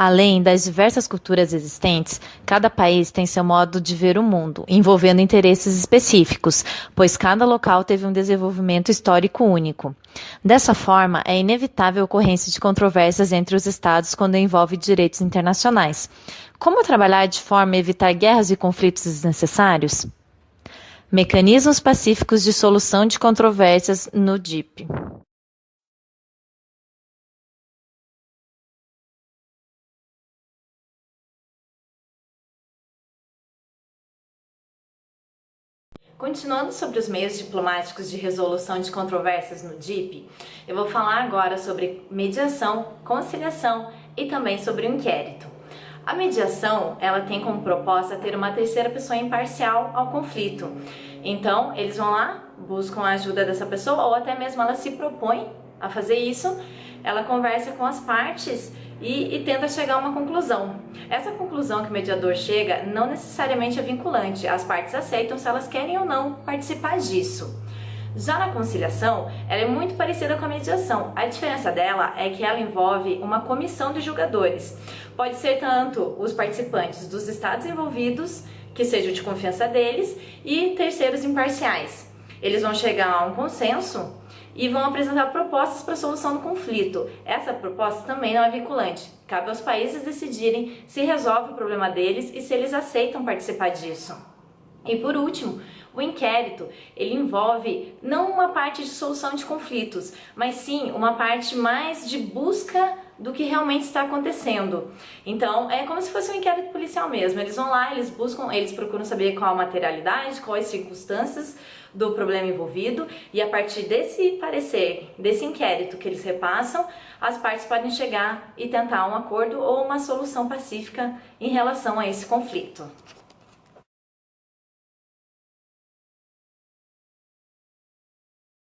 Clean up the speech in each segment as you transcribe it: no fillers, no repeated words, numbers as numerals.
Além das diversas culturas existentes, cada país tem seu modo de ver o mundo, envolvendo interesses específicos, pois cada local teve um desenvolvimento histórico único. Dessa forma, é inevitável a ocorrência de controvérsias entre os estados quando envolve direitos internacionais. Como trabalhar de forma a evitar guerras e conflitos desnecessários? Mecanismos pacíficos de solução de controvérsias no DIP. Continuando sobre os meios diplomáticos de resolução de controvérsias no DIP, eu vou falar agora sobre mediação, conciliação e também sobre o inquérito. A mediação, ela tem como proposta ter uma terceira pessoa imparcial ao conflito. Então, eles vão lá, buscam a ajuda dessa pessoa ou até mesmo ela se propõe a fazer isso, ela conversa com as partes e tenta chegar a uma conclusão. Essa conclusão que o mediador chega não necessariamente é vinculante, as partes aceitam se elas querem ou não participar disso. Já na conciliação, ela é muito parecida com a mediação. A diferença dela é que ela envolve uma comissão de julgadores. Pode ser tanto os participantes dos estados envolvidos, que sejam de confiança deles, e terceiros imparciais. Eles vão chegar a um consenso e vão apresentar propostas para a solução do conflito. Essa proposta também não é vinculante. Cabe aos países decidirem se resolve o problema deles e se eles aceitam participar disso. E por último, o inquérito, ele envolve não uma parte de solução de conflitos, mas sim uma parte mais de busca do que realmente está acontecendo. Então, é como se fosse um inquérito policial mesmo. Eles vão lá, eles buscam, eles procuram saber qual a materialidade, quais as circunstâncias do problema envolvido, e a partir desse parecer, desse inquérito que eles repassam, as partes podem chegar e tentar um acordo ou uma solução pacífica em relação a esse conflito.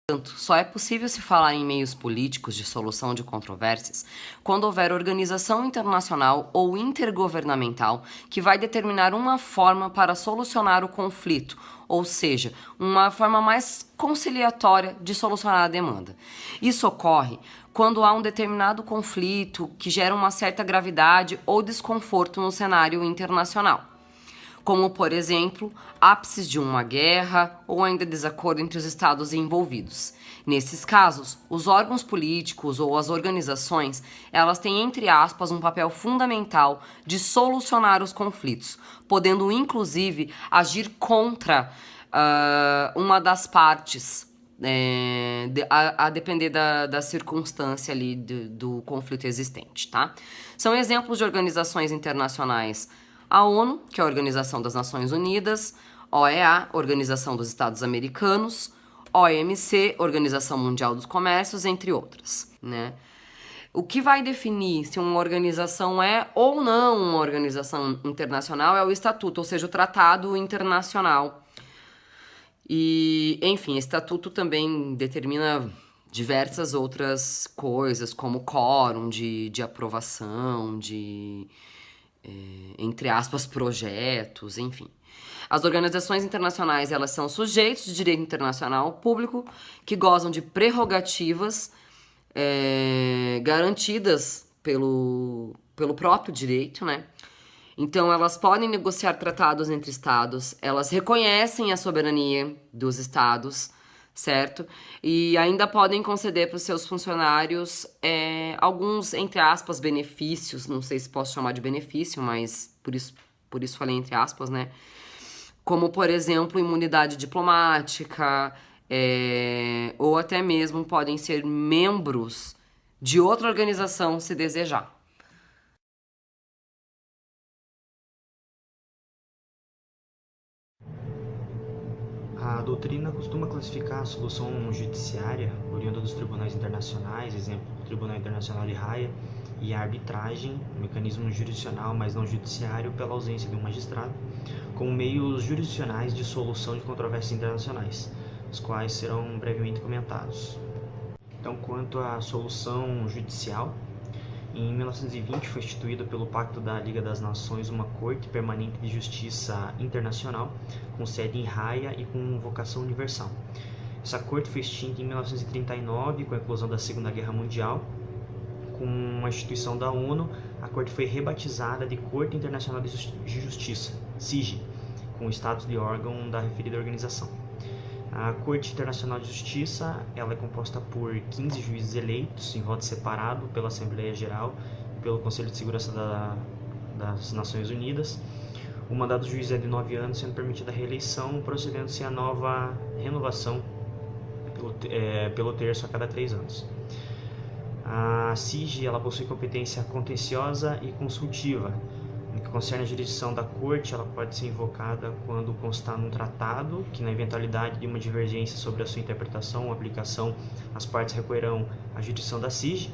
Portanto, só é possível se falar em meios políticos de solução de controvérsias quando houver organização internacional ou intergovernamental que vai determinar uma forma para solucionar o conflito, ou seja, uma forma mais conciliatória de solucionar a demanda. Isso ocorre quando há um determinado conflito que gera uma certa gravidade ou desconforto no cenário internacional, como, por exemplo, ápices de uma guerra ou ainda desacordo entre os estados envolvidos. Nesses casos, os órgãos políticos ou as organizações, elas têm, entre aspas, um papel fundamental de solucionar os conflitos, podendo, inclusive, agir contra uma das partes, a depender da circunstância ali do conflito existente, tá? São exemplos de organizações internacionais: a ONU, que é a Organização das Nações Unidas, OEA, Organização dos Estados Americanos, OMC, Organização Mundial dos Comércios, entre outras, né? O que vai definir se uma organização é ou não uma organização internacional é o estatuto, ou seja, o tratado internacional. E, enfim, esse estatuto também determina diversas outras coisas, como quórum de aprovação, entre aspas, projetos, enfim. As organizações internacionais, elas são sujeitos de direito internacional público que gozam de prerrogativas garantidas pelo próprio direito, né? Então, elas podem negociar tratados entre estados, elas reconhecem a soberania dos estados, certo? E ainda podem conceder para os seus funcionários alguns, entre aspas, benefícios, não sei se posso chamar de benefício, mas por isso falei entre aspas, né? Como, por exemplo, imunidade diplomática, ou até mesmo podem ser membros de outra organização, se desejar. A doutrina costuma classificar a solução judiciária, oriunda dos tribunais internacionais, exemplo, o Tribunal Internacional de Haia, e a arbitragem, mecanismo jurisdicional, mas não judiciário, pela ausência de um magistrado, como meios jurisdicionais de solução de controvérsias internacionais, os quais serão brevemente comentados. Então, quanto à solução judicial, em 1920 foi instituída pelo Pacto da Liga das Nações uma Corte Permanente de Justiça Internacional, com sede em Haia e com vocação universal. Essa corte foi extinta em 1939, com a eclosão da Segunda Guerra Mundial. Com a instituição da ONU, a Corte foi rebatizada de Corte Internacional de Justiça, CIJ, com o status de órgão da referida organização. A Corte Internacional de Justiça ela é composta por 15 juízes eleitos em voto separado pela Assembleia Geral e pelo Conselho de Segurança das Nações Unidas. O mandato do juiz é de 9 anos, sendo permitida a reeleição, procedendo-se a nova renovação pelo terço a cada 3 anos. A CIJ ela possui competência contenciosa e consultiva. No que concerne a jurisdição da Corte, ela pode ser invocada quando constar num tratado, que na eventualidade de uma divergência sobre a sua interpretação ou aplicação, as partes recorrerão à jurisdição da CIJ.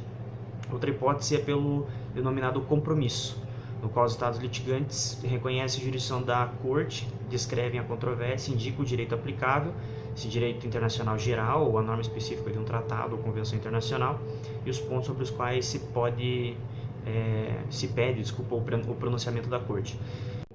Outra hipótese é pelo denominado compromisso, no qual os estados litigantes reconhecem a jurisdição da Corte, descrevem a controvérsia, indicam o direito aplicável, se direito internacional geral ou a norma específica de um tratado ou convenção internacional, e os pontos sobre os quais se pede o pronunciamento da Corte.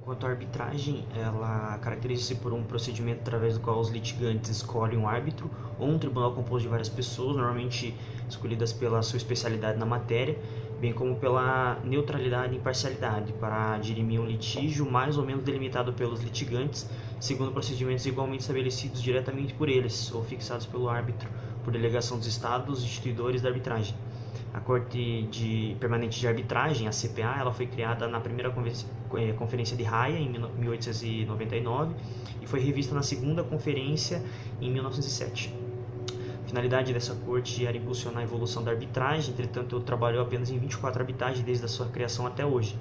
Quanto à arbitragem, ela caracteriza-se por um procedimento através do qual os litigantes escolhem um árbitro ou um tribunal composto de várias pessoas, normalmente escolhidas pela sua especialidade na matéria, bem como pela neutralidade e imparcialidade, para dirimir um litígio mais ou menos delimitado pelos litigantes, segundo procedimentos igualmente estabelecidos diretamente por eles ou fixados pelo árbitro, por delegação dos estados instituidores da arbitragem. A Corte Permanente de Arbitragem, a CPA, ela foi criada na primeira Conferência de Haia, em 1899, e foi revista na segunda conferência, em 1907. A finalidade dessa corte era impulsionar a evolução da arbitragem, entretanto, trabalhou apenas em 24 arbitragens desde a sua criação até hoje.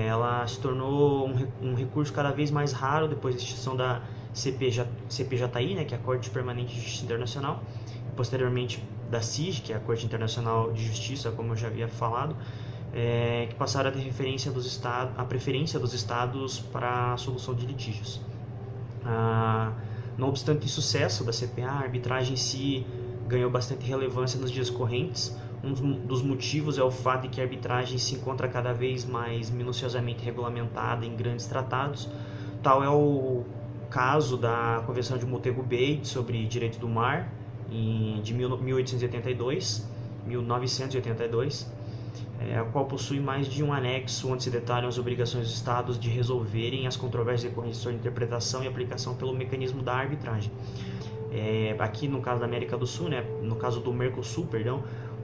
Ela se tornou um recurso cada vez mais raro depois da instituição da CPJI, né, que é a Corte Permanente de Justiça Internacional, e posteriormente da CIJ, que é a Corte Internacional de Justiça, como eu já havia falado, que passaram a ter a preferência dos estados para a solução de litígios. Não obstante o sucesso da CPA, a arbitragem em si ganhou bastante relevância nos dias correntes. Um dos motivos é o fato de que a arbitragem se encontra cada vez mais minuciosamente regulamentada em grandes tratados. Tal é o caso da Convenção de Montego Bay sobre Direito do Mar, de 1982, a qual possui mais de um anexo onde se detalham as obrigações dos estados de resolverem as controvérsias decorrentes de sua interpretação e aplicação pelo mecanismo da arbitragem. Aqui no caso da América do Sul, né, no caso do Mercosul,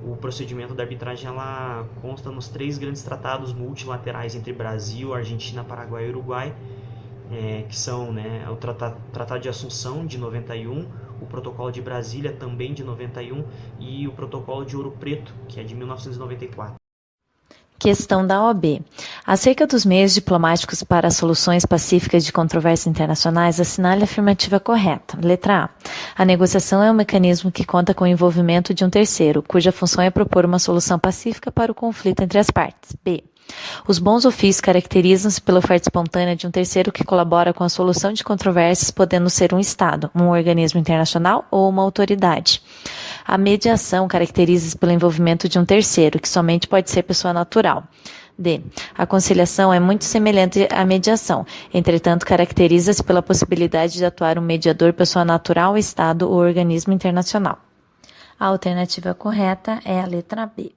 o procedimento da arbitragem ela consta nos 3 grandes tratados multilaterais entre Brasil, Argentina, Paraguai e Uruguai, que são, né, o Tratado de Assunção, de 91, o Protocolo de Brasília, também de 91, e o Protocolo de Ouro Preto, que é de 1994. Questão da OAB. Acerca dos meios diplomáticos para soluções pacíficas de controvérsias internacionais, assinale a afirmativa correta. Letra A. A negociação é um mecanismo que conta com o envolvimento de um terceiro, cuja função é propor uma solução pacífica para o conflito entre as partes. B. Os bons ofícios caracterizam-se pela oferta espontânea de um terceiro que colabora com a solução de controvérsias, podendo ser um Estado, um organismo internacional ou uma autoridade. A mediação caracteriza-se pelo envolvimento de um terceiro, que somente pode ser pessoa natural. D. A conciliação é muito semelhante à mediação, entretanto caracteriza-se pela possibilidade de atuar um mediador, pessoa natural, Estado ou organismo internacional. A alternativa correta é a letra B.